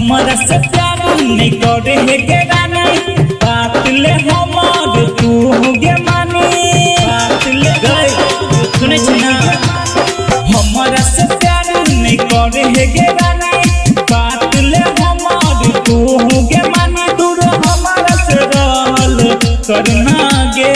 हमारा से प्यार नहीं करे है के रानी बात ले हमार तू हो गे मानी बात ले गए सुने छना हमारा से प्यार नहीं करे है के रानी बात ले हमार तू हो गे मानी दूर हमारा से रहल करना गे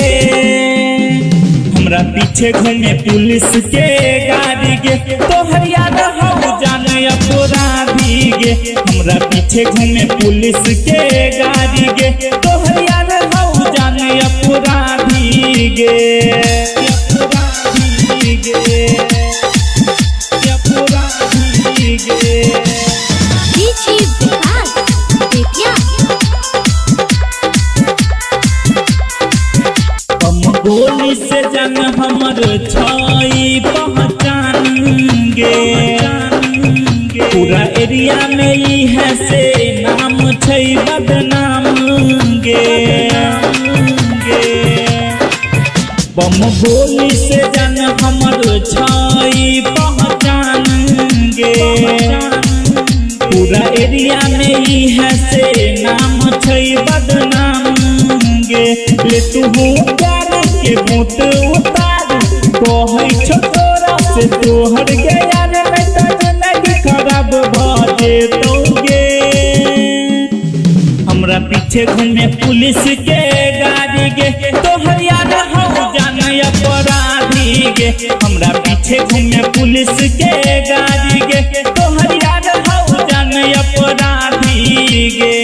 हमरा पीछे घूमे पुलिस के गाड़ी गे तोहर याद हो जाने अपराधी गे हमरा पीछे घूमे पुलिस के गाड़ी गे तोहर याद हो जाने अपराधी गे अपराधी गे अपराधी गे गोली से जन हमर छाई पहचानेंगे पूरा एरिया में ही है से नाम छै बदनाम गे बम गोली से जन हमर छाई पहचानेंगे पूरा एरिया में ही है से नाम छै बदनाम गे ले तू के मुत उतार कहै छो तोरा से तोहर गया में जिंदगी खराब भ जेतोगे हमरा पीछे घूमे पुलिस के गाड़ी गे तोहर याद हो जाने अपराधी गे हमरा पीछे घूमे पुलिस के गाड़ी गे तोहर याद हो जाने अपराधी गे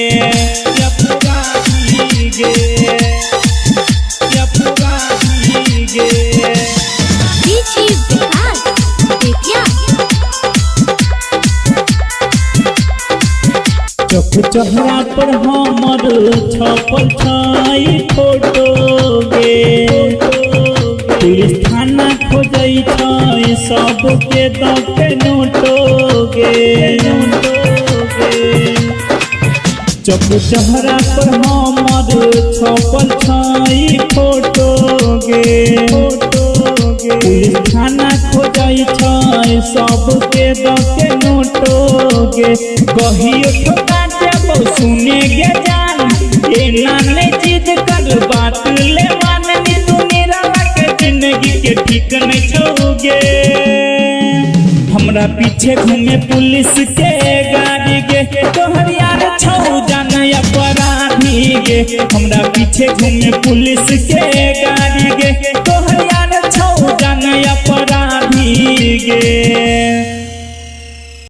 अपराधी गे चौक चौरा पर हमर छपल छाई फोटो गे पुलिस थाना खोजै छै सबके दके नोटो गे चौक चौरा पर हमर छपल छाई फोटो गे पुलिस थाना खोजै छै सबके दके नोटो गे कहियो ठोका देबो सुने गे जान ए नाने जिद कर बात ले माननी तू मेरा के जिंदगी के ठीक नहीं छोगे हमरा पीछे घूमे पुलिस के गाड़ी गे तोहर यार छौ जाने अपराधी गे हमरा पीछे घूमे पुलिस के गाड़ी गे तोहर यार छौ जाने अपराधी गे।